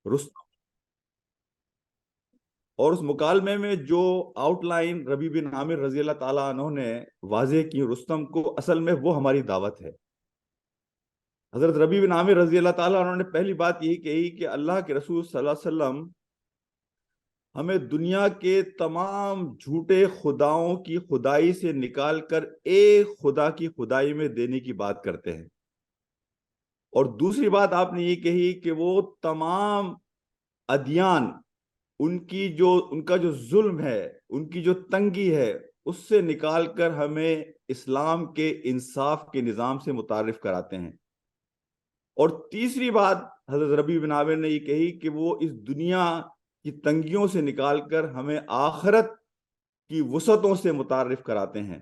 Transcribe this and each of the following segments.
رستم، اور اس مکالمے میں جو آؤٹ لائن ربیع بن عامر رضی اللہ تعالیٰ عنہ نے واضح کی رستم کو، اصل میں وہ ہماری دعوت ہے۔ حضرت ربیع بن عامر رضی اللہ تعالیٰ عنہ نے پہلی بات یہی کہی کہ اللہ کے رسول صلی اللہ علیہ وسلم ہمیں دنیا کے تمام جھوٹے خداؤں کی خدائی سے نکال کر ایک خدا کی خدائی میں دینے کی بات کرتے ہیں۔ اور دوسری بات آپ نے یہ کہی کہ وہ تمام ادیان، ان کا جو ظلم ہے، ان کی جو تنگی ہے، اس سے نکال کر ہمیں اسلام کے انصاف کے نظام سے متعارف کراتے ہیں۔ اور تیسری بات حضرت ربیع بن عامر نے یہ کہی کہ وہ اس دنیا کی تنگیوں سے نکال کر ہمیں آخرت کی وسعتوں سے متعارف کراتے ہیں۔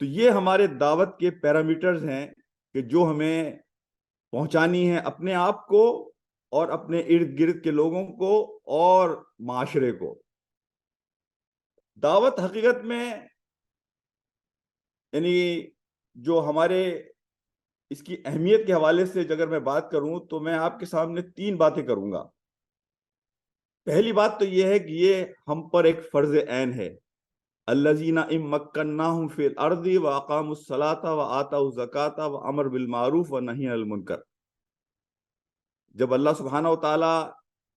تو یہ ہمارے دعوت کے پیرامیٹرز ہیں کہ جو ہمیں پہنچانی ہے اپنے آپ کو اور اپنے ارد گرد کے لوگوں کو اور معاشرے کو۔ دعوت حقیقت میں یعنی جو ہمارے اس کی اہمیت کے حوالے سے اگر میں بات کروں تو میں آپ کے سامنے 3 باتیں کروں گا۔ پہلی بات تو یہ ہے کہ یہ ہم پر ایک فرض عین ہے۔ الذین ان مکناہم فی الارض واقاموا الصلاۃ وآتوا الزکاۃ وامروا بالمعروف ونہی عن المنکر۔ جب اللہ سبحانہ و تعالی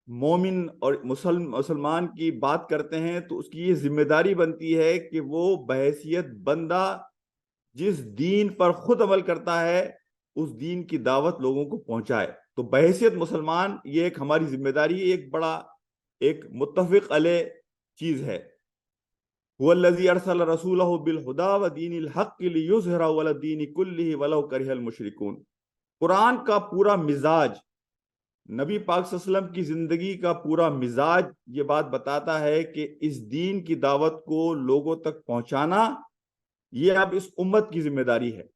مومن اور مسلمان کی بات کرتے ہیں تو اس کی یہ ذمہ داری بنتی ہے کہ وہ بحیثیت بندہ جس دین پر خود عمل کرتا ہے اس دین کی دعوت لوگوں کو پہنچائے۔ تو بحیثیت مسلمان یہ ایک ہماری ذمہ داری، ایک بڑا ایک متفق علیہ چیز ہے۔ هو الذی ارسل رسولہ بالہدی ودین الحق لیظہرہ علی الدین کلہ ولو کرہ المشرکون۔ قرآن کا پورا مزاج، نبی پاک صلی اللہ علیہ وسلم کی زندگی کا پورا مزاج یہ بات بتاتا ہے کہ اس دین کی دعوت کو لوگوں تک پہنچانا یہ اب اس امت کی ذمہ داری ہے۔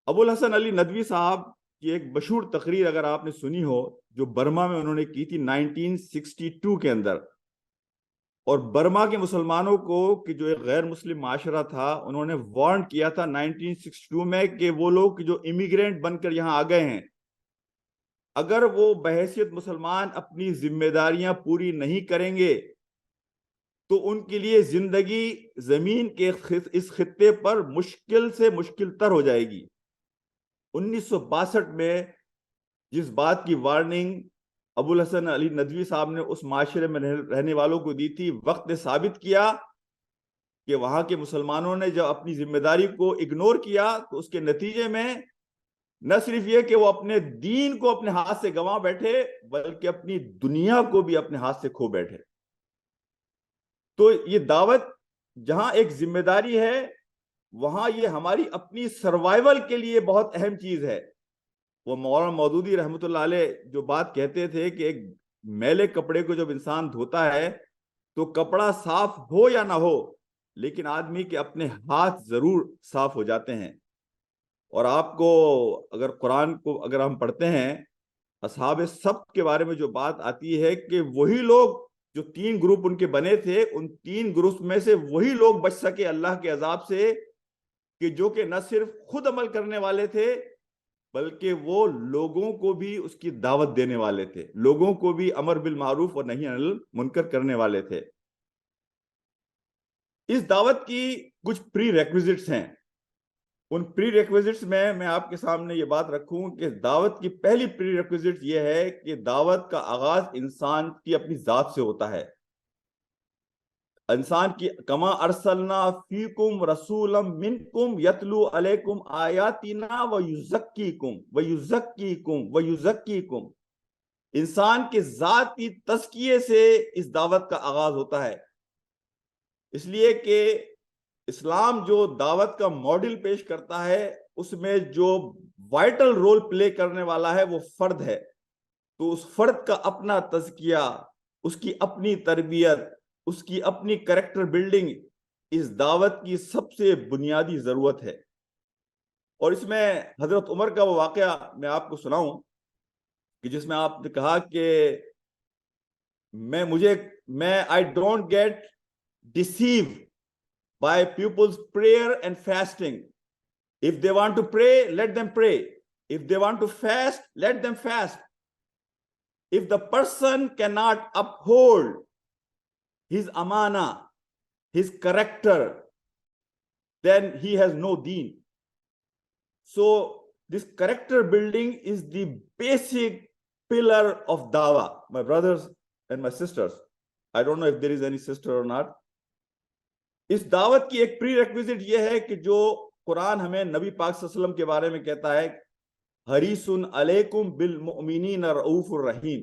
ابو الحسن علی ندوی صاحب کی ایک مشہور تقریر اگر آپ نے سنی ہو جو برما میں انہوں نے کی تھی 1962 کے اندر، اور برما کے مسلمانوں کو کہ جو ایک غیر مسلم معاشرہ تھا انہوں نے وارن کیا تھا 1962 میں کہ وہ لوگ جو امیگرینٹ بن کر یہاں آ گئے ہیں اگر وہ بحیثیت مسلمان اپنی ذمہ داریاں پوری نہیں کریں گے تو ان کے لیے زندگی زمین کے اس خطے پر مشکل سے مشکل تر ہو جائے گی۔ 1962 میں جس بات کی وارننگ ابو الحسن علی ندوی صاحب نے اس معاشرے میں رہنے والوں کو دی تھی، وقت نے ثابت کیا کہ وہاں کے مسلمانوں نے جب اپنی ذمہ داری کو اگنور کیا تو اس کے نتیجے میں نہ صرف یہ کہ وہ اپنے دین کو اپنے ہاتھ سے گنوا بیٹھے بلکہ اپنی دنیا کو بھی اپنے ہاتھ سے کھو بیٹھے۔ تو یہ دعوت جہاں ایک ذمہ داری ہے وہاں یہ ہماری اپنی سروائیول کے لیے بہت اہم چیز ہے۔ وہ مولانا مودودی رحمۃ اللہ علیہ جو بات کہتے تھے کہ ایک میلے کپڑے کو جب انسان دھوتا ہے تو کپڑا صاف ہو یا نہ ہو لیکن آدمی کے اپنے ہاتھ ضرور صاف ہو جاتے ہیں۔ اور آپ کو اگر قرآن کو اگر ہم پڑھتے ہیں اصحاب سبت کے بارے میں جو بات آتی ہے کہ وہی لوگ جو 3 گروپ ان کے بنے تھے ان 3 گروپ میں سے وہی لوگ بچ سکے اللہ کے عذاب سے کہ جو کہ نہ صرف خود عمل کرنے والے تھے بلکہ وہ لوگوں کو بھی اس کی دعوت دینے والے تھے، لوگوں کو بھی امر بالمعروف اور نہی عن المنکر کرنے والے تھے۔ اس دعوت کی کچھ پری ریکویزٹس ہیں۔ ان پری ریکویزٹس میں آپ کے سامنے یہ بات رکھوں کہ دعوت کی پہلی پری ریکویزٹ یہ ہے کہ دعوت کا آغاز انسان کی اپنی ذات سے ہوتا ہے۔ انسان کی کما ارسلنا فیکم رسولا منکم یتلو علیکم آیاتنا ویزکیکم۔ انسان کے ذاتی تزکیے سے اس دعوت کا آغاز ہوتا ہے، اس لیے کہ اسلام جو دعوت کا ماڈل پیش کرتا ہے اس میں جو وائٹل رول پلے کرنے والا ہے وہ فرد ہے۔ تو اس فرد کا اپنا تزکیہ، اس کی اپنی تربیت، اس کی اپنی کریکٹر بلڈنگ اس دعوت کی سب سے بنیادی ضرورت ہے۔ اور اس میں حضرت عمر کا وہ واقعہ میں آپ کو سناؤں کہ جس میں آپ نے کہا کہ میں I don't get deceived by people's prayer and fasting. If they want to pray, let them pray. If they want to fast, let them fast. if the person cannot uphold his amana, his character, then he has no deen. So this character building is the basic pillar of dawah. My brothers and my sisters, I don't know if there is any sister or not. اس دعوت کی ایک پری requisite یہ ہے کہ جو قرآن ہمیں نبی پاک صلی اللہ علیہ وسلم کے بارے میں کہتا ہے حریص علیکم بالمؤمنین رؤوف الرحیم،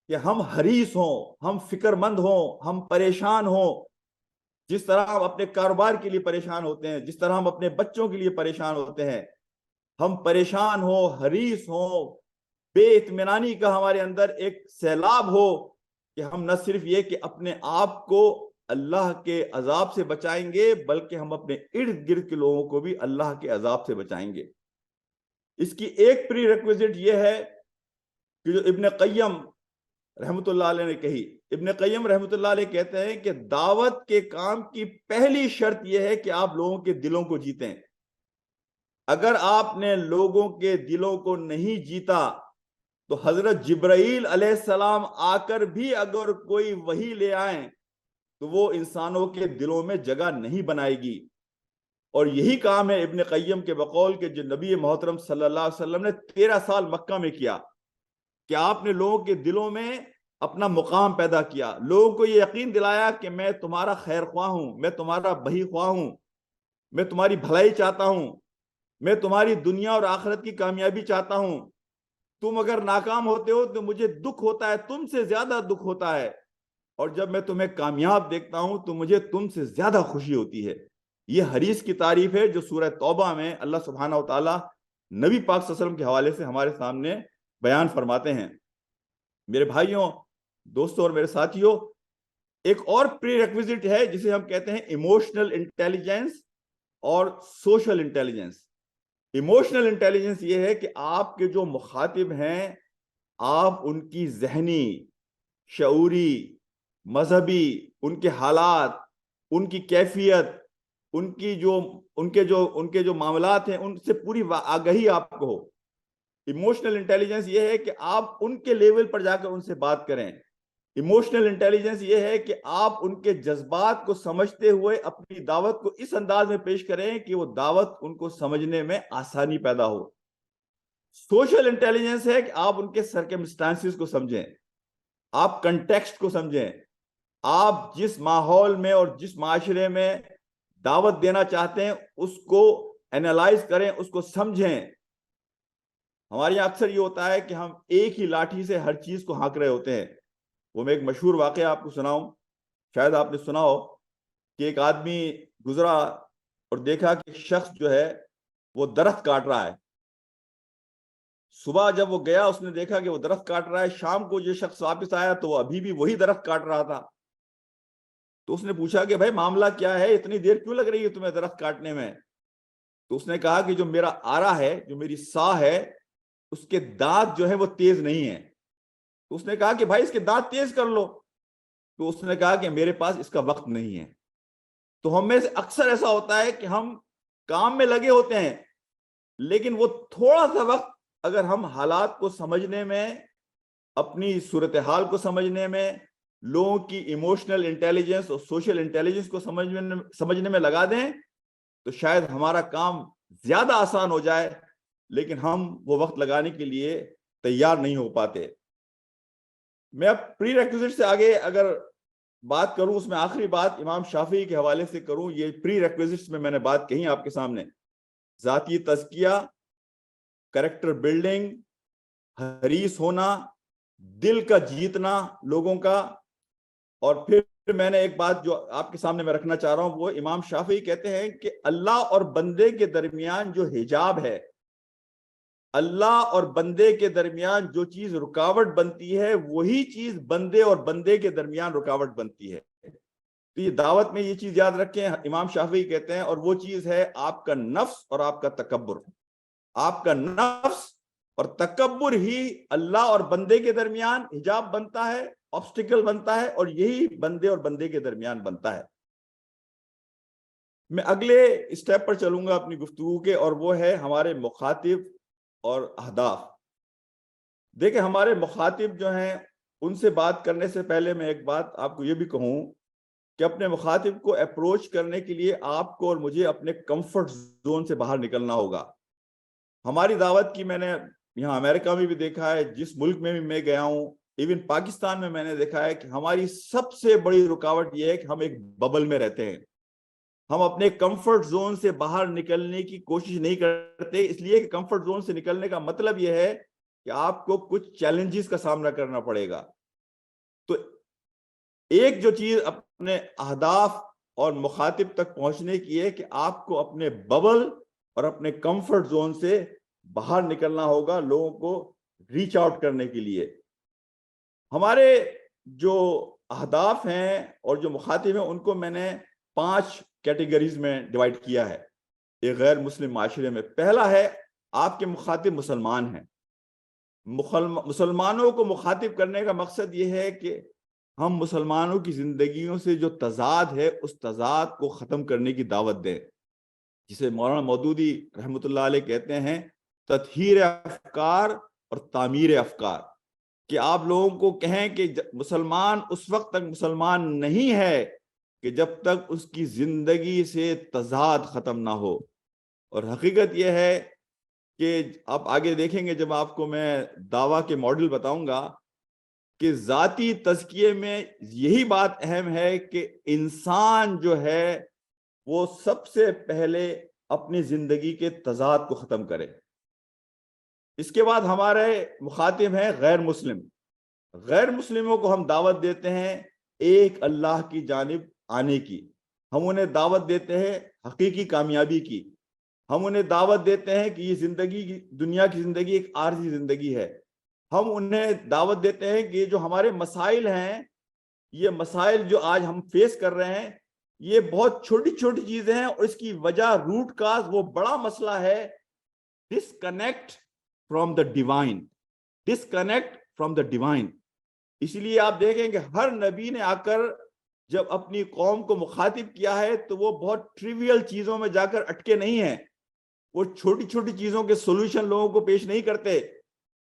کہ ہم حریص ہوں، ہم فکر مند ہوں، ہم پریشان ہوں، جس طرح ہم اپنے کاروبار کے لیے پریشان ہوتے ہیں، جس طرح ہم اپنے بچوں کے لیے پریشان ہوتے ہیں، ہم پریشان ہوں، حریص ہوں، بے اطمینانی کا ہمارے اندر ایک سیلاب ہو کہ ہم نہ صرف یہ کہ اپنے آپ کو اللہ کے عذاب سے بچائیں گے بلکہ ہم اپنے ارد گرد کے لوگوں کو بھی اللہ کے عذاب سے بچائیں گے۔ اس کی ایک پری ریکویزٹ یہ ہے کہ جو ابن قیم رحمۃ اللہ علیہ نے کہی، ابن قیم رحمۃ اللہ علیہ کہتے ہیں کہ دعوت کے کام کی پہلی شرط یہ ہے کہ آپ لوگوں کے دلوں کو جیتیں۔ اگر آپ نے لوگوں کے دلوں کو نہیں جیتا تو حضرت جبرائیل علیہ السلام آ کر بھی اگر کوئی وحی لے آئیں تو وہ انسانوں کے دلوں میں جگہ نہیں بنائے گی۔ اور یہی کام ہے ابن قیم کے بقول کہ جو نبی محترم صلی اللہ علیہ وسلم نے 13 سال مکہ میں کیا، کہ آپ نے لوگوں کے دلوں میں اپنا مقام پیدا کیا، لوگوں کو یہ یقین دلایا کہ میں تمہارا خیر خواہ ہوں، میں تمہارا بہی خواہ ہوں، میں تمہاری بھلائی چاہتا ہوں، میں تمہاری دنیا اور آخرت کی کامیابی چاہتا ہوں، تم اگر ناکام ہوتے ہو تو مجھے دکھ ہوتا ہے، تم سے زیادہ دکھ ہوتا ہے، اور جب میں تمہیں کامیاب دیکھتا ہوں تو مجھے تم سے زیادہ خوشی ہوتی ہے۔ یہ حدیث کی تعریف ہے جو سورہ توبہ میں اللہ سبحانہ و تعالیٰ نبی پاک صلی اللہ علیہ وسلم کے حوالے سے ہمارے سامنے بیان فرماتے ہیں۔ میرے بھائیوں، دوستوں اور میرے ساتھیوں، ایک اور پری ریکویزٹ ہے جسے ہم کہتے ہیں ایموشنل انٹیلیجنس اور سوشل انٹیلیجنس۔ ایموشنل انٹیلیجنس یہ ہے کہ آپ کے جو مخاطب ہیں آپ ان کی ذہنی، شعوری، مذہبی، ان کے حالات، ان کی کیفیت، ان کے جو معاملات ہیں ان سے پوری آگہی آپ کو ہو۔ ایموشنل انٹیلیجنس یہ ہے کہ آپ ان کے لیول پر جا کر ان سے بات کریں۔ ایموشنل انٹیلیجنس یہ ہے کہ آپ ان کے جذبات کو سمجھتے ہوئے اپنی دعوت کو اس انداز میں پیش کریں کہ وہ دعوت ان کو سمجھنے میں آسانی پیدا ہو۔ سوشل انٹیلیجنس ہے کہ آپ ان کے سرکمسٹانسز کو سمجھیں، آپ کنٹیکسٹ کو سمجھیں، آپ جس ماحول میں اور جس معاشرے میں دعوت دینا چاہتے ہیں اس کو اینالائز کریں، اس کو سمجھیں۔ ہمارے یہاں اکثر یہ ہوتا ہے کہ ہم ایک ہی لاٹھی سے ہر چیز کو ہانک رہے ہوتے ہیں۔ وہ میں ایک مشہور واقعہ آپ کو سناؤں، شاید آپ نے سنا ہو کہ ایک آدمی گزرا اور دیکھا کہ ایک شخص جو ہے وہ درخت کاٹ رہا ہے۔ صبح جب وہ گیا اس نے دیکھا کہ وہ درخت کاٹ رہا ہے، شام کو یہ شخص واپس آیا تو وہ ابھی بھی وہی درخت کاٹ رہا تھا۔ تو اس نے پوچھا کہ بھائی معاملہ کیا ہے، اتنی دیر کیوں لگ رہی ہے تمہیں درخت کاٹنے میں؟ تو اس نے کہا کہ جو میرا آرا ہے، جو میری سا ہے، اس کے دانت جو ہے وہ تیز نہیں ہیں۔ تو اس نے کہا کہ بھائی اس کے دانت تیز کر لو۔ تو اس نے کہا کہ میرے پاس اس کا وقت نہیں ہے۔ تو ہم میں سے اکثر ایسا ہوتا ہے کہ ہم کام میں لگے ہوتے ہیں لیکن وہ تھوڑا سا وقت اگر ہم حالات کو سمجھنے میں، اپنی صورتحال کو سمجھنے میں، لوگوں کی ایموشنل انٹیلیجنس اور سوشل انٹیلیجنس کو سمجھنے میں لگا دیں تو شاید ہمارا کام زیادہ آسان ہو جائے، لیکن ہم وہ وقت لگانے کے لیے تیار نہیں ہو پاتے۔ میں اب پری ریکویزٹ سے آگے اگر بات کروں، اس میں آخری بات امام شافعی کے حوالے سے کروں۔ یہ پری ریکویزٹس میں نے بات کہی آپ کے سامنے: ذاتی تزکیہ، کریکٹر بلڈنگ، حریص ہونا، دل کا جیتنا لوگوں کا۔ اور پھر میں نے ایک بات جو آپ کے سامنے میں رکھنا چاہ رہا ہوں، وہ امام شافعی کہتے ہیں کہ اللہ اور بندے کے درمیان جو حجاب ہے، اللہ اور بندے کے درمیان جو چیز رکاوٹ بنتی ہے وہی چیز بندے اور بندے کے درمیان رکاوٹ بنتی ہے۔ تو یہ دعوت میں یہ چیز یاد رکھیں، امام شافعی کہتے ہیں، اور وہ چیز ہے آپ کا نفس اور آپ کا تکبر۔ آپ کا نفس اور تکبر ہی اللہ اور بندے کے درمیان حجاب بنتا ہے، آبسٹیکل بنتا ہے، اور یہی بندے اور بندے کے درمیان بنتا ہے۔ میں اگلے اسٹیپ پر چلوں گا اپنی گفتگو کے، اور وہ ہے ہمارے مخاطب اور اہداف۔ دیکھیں ہمارے مخاطب جو ہیں ان سے بات کرنے سے پہلے میں ایک بات آپ کو یہ بھی کہوں کہ اپنے مخاطب کو اپروچ کرنے کے لیے آپ کو اور مجھے اپنے کمفرٹ زون سے باہر نکلنا ہوگا. ہماری دعوت کی میں نے یہاں امریکہ میں بھی دیکھا ہے, جس ملک میں بھی میں گیا ہوں, ایون پاکستان میں نے دیکھا ہے کہ ہماری سب سے بڑی رکاوٹ یہ ہے کہ ہم ایک ببل میں رہتے ہیں. ہم اپنے کمفرٹ زون سے باہر نکلنے کی کوشش نہیں کرتے, اس لیے کہ کمفرٹ زون سے نکلنے کا مطلب یہ ہے کہ آپ کو کچھ چیلنجز کا سامنا کرنا پڑے گا. تو ایک جو چیز اپنے اہداف اور مخاطب تک پہنچنے کی ہے کہ آپ کو اپنے ببل اور اپنے کمفرٹ زون سے باہر نکلنا ہوگا لوگوں کو ریچ آؤٹ کرنے کے لیے. ہمارے جو اہداف ہیں اور جو مخاطب ہیں ان کو میں نے 5 کیٹیگریز میں ڈیوائیڈ کیا ہے ایک غیر مسلم معاشرے میں. پہلا ہے آپ کے مخاطب مسلمان ہیں. مسلمانوں کو مخاطب کرنے کا مقصد یہ ہے کہ ہم مسلمانوں کی زندگیوں سے جو تضاد ہے اس تضاد کو ختم کرنے کی دعوت دیں, جسے مولانا مودودی رحمۃ اللہ علیہ کہتے ہیں تطہیر افکار اور تعمیر افکار, کہ آپ لوگوں کو کہیں کہ مسلمان اس وقت تک مسلمان نہیں ہے کہ جب تک اس کی زندگی سے تضاد ختم نہ ہو. اور حقیقت یہ ہے کہ آپ آگے دیکھیں گے جب آپ کو میں دعویٰ کے ماڈل بتاؤں گا کہ ذاتی تزکیے میں یہی بات اہم ہے کہ انسان جو ہے وہ سب سے پہلے اپنی زندگی کے تضاد کو ختم کرے. اس کے بعد ہمارے مخاطب ہیں غیر مسلم. غیر مسلموں کو ہم دعوت دیتے ہیں ایک اللہ کی جانب آنے کی. ہم انہیں دعوت دیتے ہیں حقیقی کامیابی کی. ہم انہیں دعوت دیتے ہیں کہ یہ زندگی, دنیا کی زندگی ایک عارضی زندگی ہے. ہم انہیں دعوت دیتے ہیں کہ یہ جو ہمارے مسائل ہیں, یہ مسائل جو آج ہم فیس کر رہے ہیں, یہ بہت چھوٹی چھوٹی چیزیں ہیں اور اس کی وجہ روٹ کاز وہ بڑا مسئلہ ہے disconnect from the divine. Disconnect from the divine. اسی لیے آپ دیکھیں کہ ہر نبی نے آ کر جب اپنی قوم کو مخاطب کیا ہے تو وہ بہت ٹریویل چیزوں میں جا کر اٹکے نہیں ہیں. وہ چھوٹی چھوٹی چیزوں کے سولوشن لوگوں کو پیش نہیں کرتے,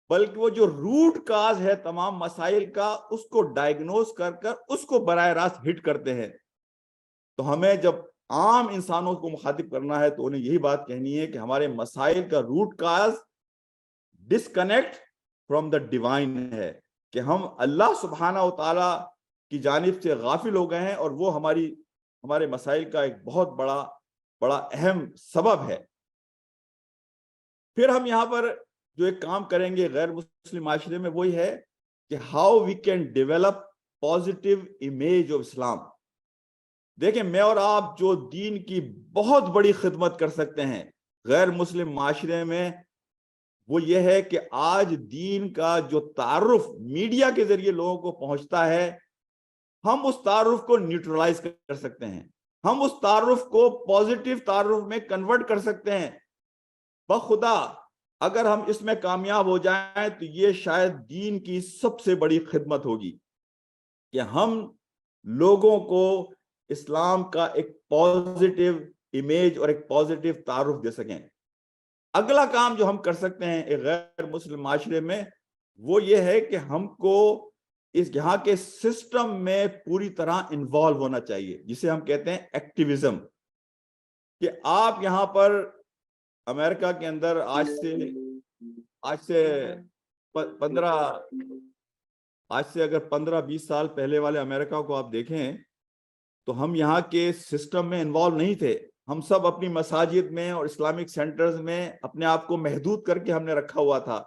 بلکہ وہ جو روٹ کاز ہے تمام مسائل کا اس کو ڈائیگنوز کر کر اس کو براہ راست ہٹ کرتے ہیں. تو ہمیں جب عام انسانوں کو مخاطب کرنا ہے تو انہیں یہی بات کہنی ہے کہ ہمارے مسائل کا root cause disconnect from the divine ہے, کہ ہم اللہ سبحانہ و تعالی کی جانب سے غافل ہو گئے ہیں اور وہ ہمارے مسائل کا ایک بہت بڑا اہم سبب ہے. پھر ہم یہاں پر جو ایک کام کریں گے غیر مسلم معاشرے میں وہی ہے کہ how we can develop positive image of Islam. دیکھیں میں اور آپ جو دین کی بہت بڑی خدمت کر سکتے ہیں غیر مسلم معاشرے میں, وہ یہ ہے کہ آج دین کا جو تعارف میڈیا کے ذریعے لوگوں کو پہنچتا ہے, ہم اس تعارف کو نیوٹرلائز کر سکتے ہیں. ہم اس تعارف کو پازیٹیو تعارف میں کنورٹ کر سکتے ہیں. بخدا اگر ہم اس میں کامیاب ہو جائیں تو یہ شاید دین کی سب سے بڑی خدمت ہوگی کہ ہم لوگوں کو اسلام کا ایک پازیٹیو امیج اور ایک پازیٹیو تعارف دے سکیں. اگلا کام جو ہم کر سکتے ہیں ایک غیر مسلم معاشرے میں وہ یہ ہے کہ ہم کو اس یہاں کے سسٹم میں پوری طرح انوالو ہونا چاہیے, جسے ہم کہتے ہیں ایکٹیویزم. کہ آپ یہاں پر امریکہ کے اندر آج سے اگر 15-20 سال پہلے والے امریکہ کو آپ دیکھیں تو ہم یہاں کے سسٹم میں انوالو نہیں تھے. ہم سب اپنی مساجد میں اور اسلامک سینٹرز میں اپنے آپ کو محدود کر کے ہم نے رکھا ہوا تھا.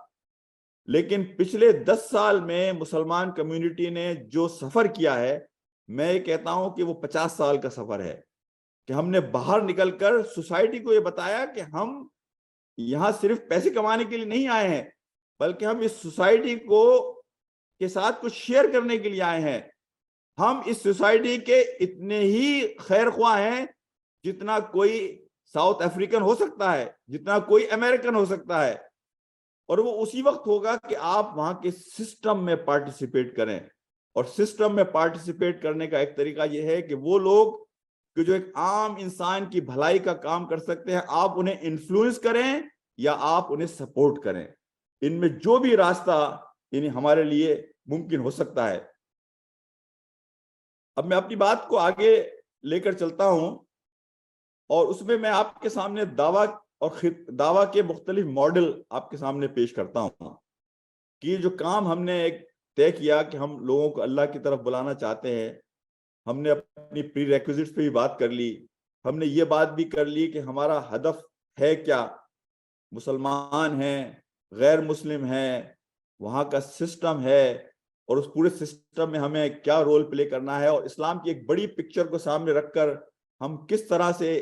لیکن پچھلے 10 سال میں مسلمان کمیونٹی نے جو سفر کیا ہے, میں یہ کہتا ہوں کہ وہ 50 سال کا سفر ہے. کہ ہم نے باہر نکل کر سوسائٹی کو یہ بتایا کہ ہم یہاں صرف پیسے کمانے کے لیے نہیں آئے ہیں, بلکہ ہم اس سوسائٹی کے ساتھ کچھ شیئر کرنے کے لیے آئے ہیں. ہم اس سوسائٹی کے اتنے ہی خیر خواہ ہیں جتنا کوئی ساؤتھ افریقن ہو سکتا ہے, جتنا کوئی امریکن ہو سکتا ہے. اور وہ اسی وقت ہوگا کہ آپ وہاں کے سسٹم میں پارٹیسپیٹ کریں. اور سسٹم میں پارٹیسپیٹ کرنے کا ایک طریقہ یہ ہے کہ وہ لوگ کہ جو ایک عام انسان کی بھلائی کا کام کر سکتے ہیں, آپ انہیں انفلوئنس کریں یا آپ انہیں سپورٹ کریں. ان میں جو بھی راستہ یعنی ہمارے لیے ممکن ہو سکتا ہے۔ اب میں اپنی بات کو آگے لے کر چلتا ہوں اور اس میں میں آپ کے سامنے دعویٰ کے مختلف ماڈل آپ کے سامنے پیش کرتا ہوں کہ یہ جو کام ہم نے ایک طے کیا کہ ہم لوگوں کو اللہ کی طرف بلانا چاہتے ہیں، ہم نے اپنی پری ریکوزٹس پہ بھی بات کر لی، ہم نے یہ بات بھی کر لی کہ ہمارا ہدف ہے کیا، مسلمان ہیں، غیر مسلم ہیں، وہاں کا سسٹم ہے، اور اس پورے سسٹم میں ہمیں کیا رول پلے کرنا ہے، اور اسلام کی ایک بڑی پکچر کو سامنے رکھ کر ہم کس طرح سے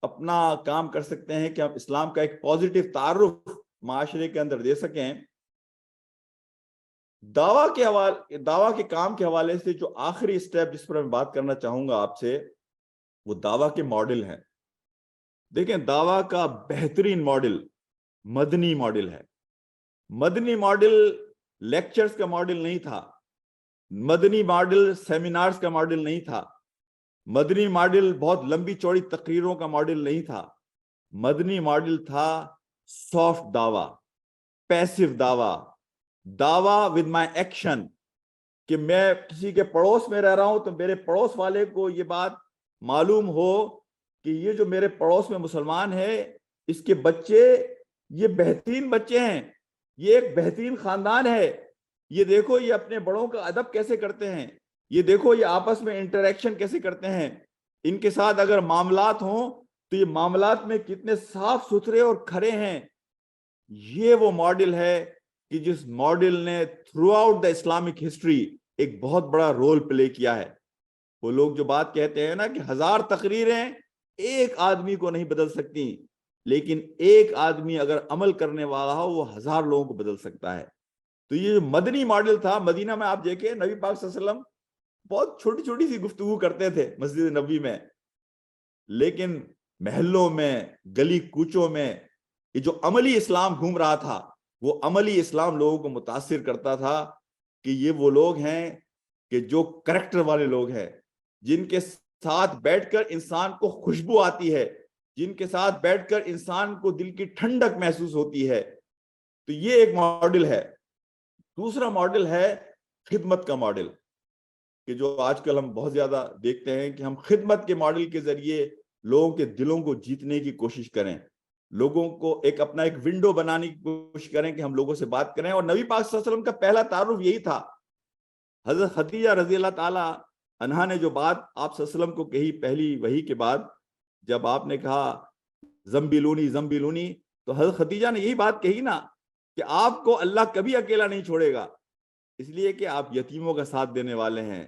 اپنا کام کر سکتے ہیں کہ ہم اسلام کا ایک پازیٹیو تعارف معاشرے کے اندر دے سکیں۔ دعویٰ کے کام کے حوالے سے جو آخری سٹیپ جس پر میں بات کرنا چاہوں گا آپ سے، وہ دعویٰ کے ماڈل ہیں۔ دیکھیں، دعویٰ کا بہترین ماڈل مدنی ماڈل ہے۔ مدنی ماڈل لیکچرز کا ماڈل نہیں تھا، مدنی ماڈل سیمینارز کا ماڈل نہیں تھا، مدنی ماڈل بہت لمبی چوڑی تقریروں کا ماڈل نہیں تھا، مدنی ماڈل تھا سافٹ دعویٰ، پیسو دعویٰ ود مائی ایکشن، کہ میں کسی کے پڑوس میں رہ رہا ہوں تو میرے پڑوس والے کو یہ بات معلوم ہو کہ یہ جو میرے پڑوس میں مسلمان ہے، اس کے بچے یہ بہترین بچے ہیں، یہ ایک بہترین خاندان ہے، یہ دیکھو یہ اپنے بڑوں کا ادب کیسے کرتے ہیں، یہ دیکھو یہ آپس میں انٹریکشن کیسے کرتے ہیں، ان کے ساتھ اگر معاملات ہوں تو یہ معاملات میں کتنے صاف ستھرے اور کھرے ہیں۔ یہ وہ ماڈل ہے کہ جس ماڈل نے through out the Islamic history ایک بہت بڑا رول پلے کیا ہے۔ وہ لوگ جو بات کہتے ہیں نا کہ 1000 تقریریں ایک آدمی کو نہیں بدل سکتی، لیکن ایک آدمی اگر عمل کرنے والا ہو وہ 1000 لوگوں کو بدل سکتا ہے۔ تو یہ جو مدنی ماڈل تھا، مدینہ میں آپ دیکھیں نبی پاک صلی اللہ علیہ وسلم بہت چھوٹی چھوٹی سی گفتگو کرتے تھے مسجد نبوی میں، لیکن محلوں میں، گلی کوچوں میں یہ جو عملی اسلام گھوم رہا تھا، وہ عملی اسلام لوگوں کو متاثر کرتا تھا کہ یہ وہ لوگ ہیں کہ جو کریکٹر والے لوگ ہیں، جن کے ساتھ بیٹھ کر انسان کو خوشبو آتی ہے، جن کے ساتھ بیٹھ کر انسان کو دل کی ٹھنڈک محسوس ہوتی ہے۔ تو یہ ایک ماڈل ہے۔ دوسرا ماڈل ہے خدمت کا ماڈل، کہ جو آج کل ہم بہت زیادہ دیکھتے ہیں کہ ہم خدمت کے ماڈل کے ذریعے لوگوں کے دلوں کو جیتنے کی کوشش کریں، لوگوں کو اپنا ایک ونڈو بنانے کی کوشش کریں کہ ہم لوگوں سے بات کریں۔ اور نبی پاک صلی اللہ علیہ وسلم کا پہلا تعارف یہی تھا۔ حضرت خدیجہ رضی اللہ تعالی عنہا نے جو بات آپ صلی اللہ علیہ وسلم کو کہی پہلی وحی کے بعد، جب آپ نے کہا زمبلونی زمبلونی، تو حضرت خدیجہ نے یہی بات کہی نا کہ آپ کو اللہ کبھی اکیلا نہیں چھوڑے گا، اس لیے کہ آپ یتیموں کا ساتھ دینے والے ہیں،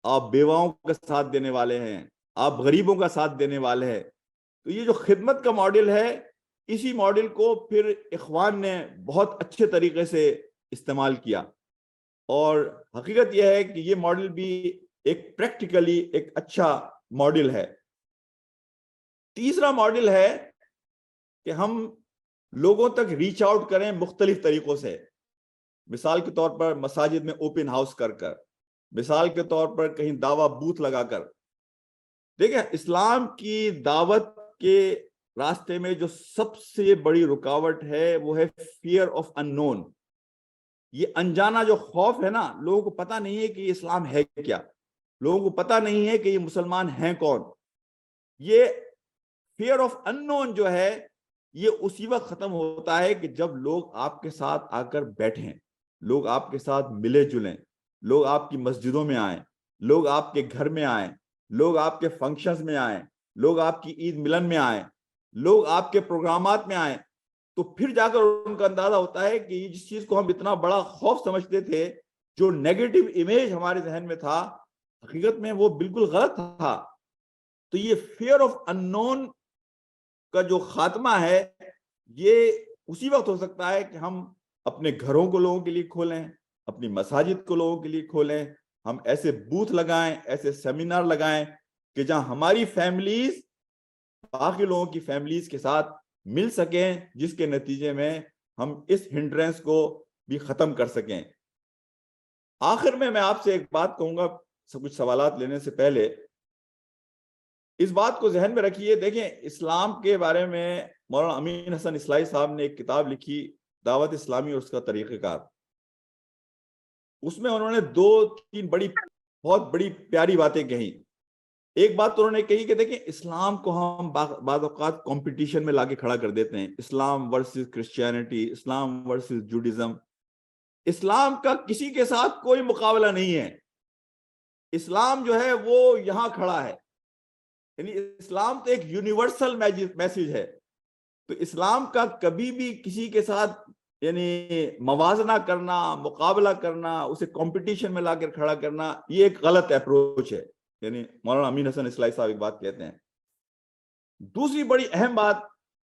آپ بیواؤں کا ساتھ دینے والے ہیں، آپ غریبوں کا ساتھ دینے والے ہیں۔ تو یہ جو خدمت کا ماڈل ہے، اسی ماڈل کو پھر اخوان نے بہت اچھے طریقے سے استعمال کیا، اور حقیقت یہ ہے کہ یہ ماڈل بھی ایک پریکٹیکلی ایک اچھا ماڈل ہے۔ تیسرا ماڈل ہے کہ ہم لوگوں تک ریچ آؤٹ کریں مختلف طریقوں سے، مثال کے طور پر مساجد میں اوپن ہاؤس کر کر، مثال کے طور پر کہیں دعویٰ بوتھ لگا کر۔ دیکھیں، اسلام کی دعوت کے راستے میں جو سب سے بڑی رکاوٹ ہے وہ ہے فیئر آف اننون۔ یہ انجانا جو خوف ہے نا، لوگوں کو پتہ نہیں ہے کہ یہ اسلام ہے کیا، لوگوں کو پتہ نہیں ہے کہ یہ مسلمان ہیں کون۔ یہ فیئر آف اننون جو ہے یہ اسی وقت ختم ہوتا ہے کہ جب لوگ آپ کے ساتھ آ کر بیٹھیں، لوگ آپ کے ساتھ ملے جلیں، لوگ آپ کی مسجدوں میں آئیں، لوگ آپ کے گھر میں آئیں، لوگ آپ کے فنکشنز میں آئیں، لوگ آپ کی عید ملن میں آئیں، لوگ آپ کے پروگرامات میں آئیں، تو پھر جا کر ان کا اندازہ ہوتا ہے کہ جس چیز کو ہم اتنا بڑا خوف سمجھتے تھے، جو نیگیٹو امیج ہمارے ذہن میں تھا، حقیقت میں وہ بالکل غلط تھا۔ تو یہ فیئر آف اننون کا جو خاتمہ ہے یہ اسی وقت ہو سکتا ہے کہ ہم اپنے گھروں کو لوگوں کے لیے کھولیں، اپنی مساجد کو لوگوں کے لیے کھولیں، ہم ایسے بوتھ لگائیں، ایسے سیمینار لگائیں کہ جہاں ہماری فیملیز باقی لوگوں کی فیملیز کے ساتھ مل سکیں، جس کے نتیجے میں ہم اس ہنڈرنس کو بھی ختم کر سکیں۔ آخر میں آپ سے ایک بات کہوں گا کچھ سوالات لینے سے پہلے، اس بات کو ذہن میں رکھیے۔ دیکھیں، اسلام کے بارے میں مولانا امین حسن اصلاحی صاحب نے ایک کتاب لکھی، دعوت اسلامی اور اس کا طریقہ کار۔ اس میں انہوں نے دو تین بہت بڑی پیاری باتیں کہیں. ایک بات تو انہوں نے کہی کہ دیکھیں اسلام کو ہم بعض اوقات کمپٹیشن میں لا کے کھڑا کر دیتے ہیں, اسلام ورسز کرسچینٹی, اسلام ورسز جوڈازم. اسلام کا کسی کے ساتھ کوئی مقابلہ نہیں ہے. اسلام جو ہے وہ یہاں کھڑا ہے, یعنی اسلام تو ایک یونیورسل میسج ہے. تو اسلام کا کبھی بھی کسی کے ساتھ یعنی موازنہ کرنا, مقابلہ کرنا, اسے کمپٹیشن میں لا کر کھڑا کرنا, یہ ایک غلط اپروچ ہے. یعنی مولانا امین حسن اصلاحی صاحب ایک بات کہتے ہیں. دوسری بڑی اہم بات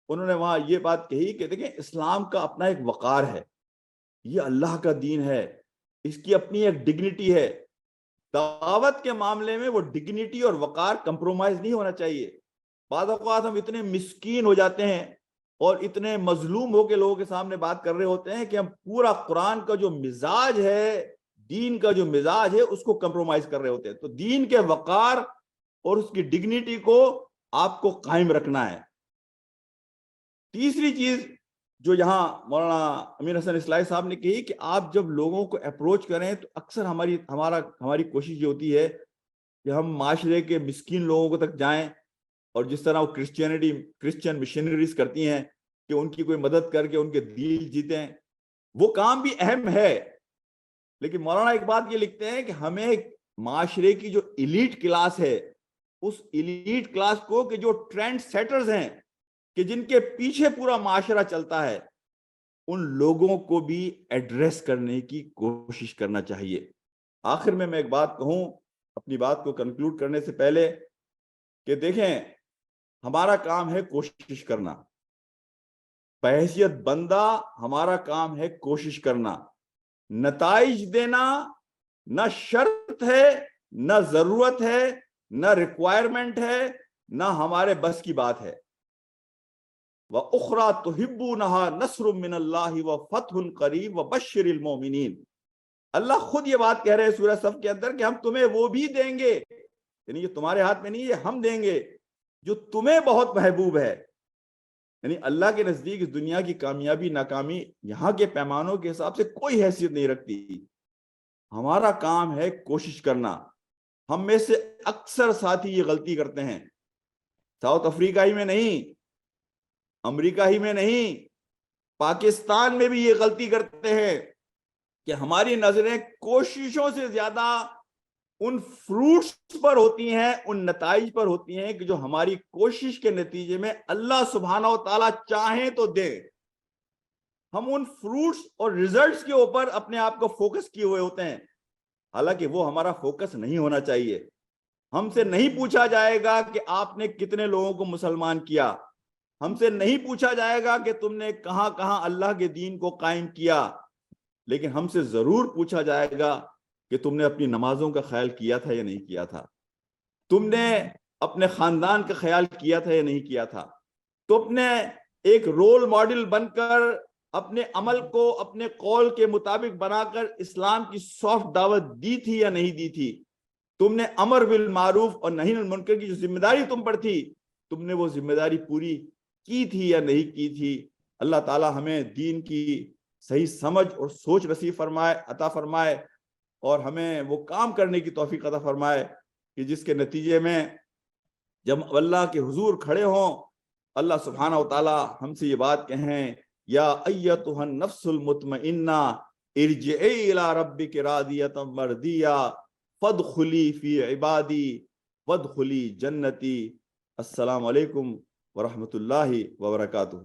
انہوں نے وہاں یہ بات کہی کہ دیکھیں اسلام کا اپنا ایک وقار ہے, یہ اللہ کا دین ہے, اس کی اپنی ایک ڈگنیٹی ہے. دعوت کے معاملے میں وہ ڈگنیٹی اور وقار کمپرومائز نہیں ہونا چاہیے. بعض اوقات ہم اتنے مسکین ہو جاتے ہیں اور اتنے مظلوم ہو کے لوگوں کے سامنے بات کر رہے ہوتے ہیں کہ ہم پورا قرآن کا جو مزاج ہے, دین کا جو مزاج ہے, اس کو کمپرومائز کر رہے ہوتے ہیں. تو دین کے وقار اور اس کی ڈگنیٹی کو آپ کو قائم رکھنا ہے. تیسری چیز جو یہاں مولانا امین حسن اصلاحی صاحب نے کہی کہ آپ جب لوگوں کو اپروچ کریں تو اکثر ہماری کوشش یہ ہوتی ہے کہ ہم معاشرے کے مسکین لوگوں کو تک جائیں, اور جس طرح وہ کرسچن مشنریز کرتی ہیں کہ ان کی کوئی مدد کر کے ان کے دل جیتیں, وہ کام بھی اہم ہے. لیکن مولانا ایک بات یہ لکھتے ہیں کہ ہمیں معاشرے کی جو ایلیٹ کلاس ہے, اس ایلیٹ کلاس کو کہ جو ٹرینڈ سیٹرز ہیں, کہ جن کے پیچھے پورا معاشرہ چلتا ہے, ان لوگوں کو بھی ایڈریس کرنے کی کوشش کرنا چاہیے. آخر میں ایک بات کہوں اپنی بات کو کنکلوڈ کرنے سے پہلے کہ دیکھیں ہمارا کام ہے کوشش کرنا, بحیثیت بندہ ہمارا کام ہے کوشش کرنا. نتائج دینا نہ شرط ہے, نہ ضرورت ہے, نہ ریکوائرمنٹ ہے, نہ ہمارے بس کی بات ہے. وَأُخْرَى تُحِبُّونَهَا نَصْرٌ مِّنَ اللَّهِ وَفَتْحٌ قَرِيبٌ وَبَشِّرِ الْمُؤْمِنِينَ. اللہ خود یہ بات کہہ رہے ہیں سورہ صف کے اندر کہ ہم تمہیں وہ بھی دیں گے, یعنی یہ تمہارے ہاتھ میں نہیں, یہ ہم دیں گے جو تمہیں بہت محبوب ہے. یعنی اللہ کے نزدیک اس دنیا کی کامیابی ناکامی یہاں کے پیمانوں کے حساب سے کوئی حیثیت نہیں رکھتی. ہمارا کام ہے کوشش کرنا. ہم میں سے اکثر ساتھی یہ غلطی کرتے ہیں, ساؤتھ افریقہ ہی میں نہیں, امریکہ ہی میں نہیں, پاکستان میں بھی یہ غلطی کرتے ہیں کہ ہماری نظریں کوششوں سے زیادہ ان فروٹس پر ہوتی ہیں, ان نتائج پر ہوتی ہیں کہ جو ہماری کوشش کے نتیجے میں اللہ سبحانہ و تعالیٰ چاہیں تو دے. ہم ان فروٹس اور ریزلٹس کے اوپر اپنے آپ کو فوکس کیے ہوئے ہوتے ہیں, حالانکہ وہ ہمارا فوکس نہیں ہونا چاہیے. ہم سے نہیں پوچھا جائے گا کہ آپ نے کتنے لوگوں کو مسلمان کیا, ہم سے نہیں پوچھا جائے گا کہ تم نے کہاں کہاں اللہ کے دین کو قائم کیا, لیکن ہم سے ضرور پوچھا جائے گا کہ تم نے اپنی نمازوں کا خیال کیا تھا یا نہیں کیا تھا, تم نے اپنے خاندان کا خیال کیا تھا یا نہیں کیا تھا, تم نے ایک رول ماڈل بن کر اپنے عمل کو اپنے قول کے مطابق بنا کر اسلام کی سافٹ دعوت دی تھی یا نہیں دی تھی, تم نے امر بالمعروف اور نہی عن المنکر کی جو ذمہ داری تم پر تھی, تم نے وہ ذمہ داری پوری کی تھی یا نہیں کی تھی. اللہ تعالی ہمیں دین کی صحیح سمجھ اور سوچ نصیب فرمائے, عطا فرمائے, اور ہمیں وہ کام کرنے کی توفیق عطا فرمائے کہ جس کے نتیجے میں جب اللہ کے حضور کھڑے ہوں, اللہ سبحانہ و تعالی ہم سے یہ بات کہیں, یا ایتھا النفس المطمئنہ ارجعی الی ربک راضیۃ مرضیہ فادخلی فی عبادی وادخلی جنتی. السلام علیکم ورحمۃ اللہ وبرکاتہ.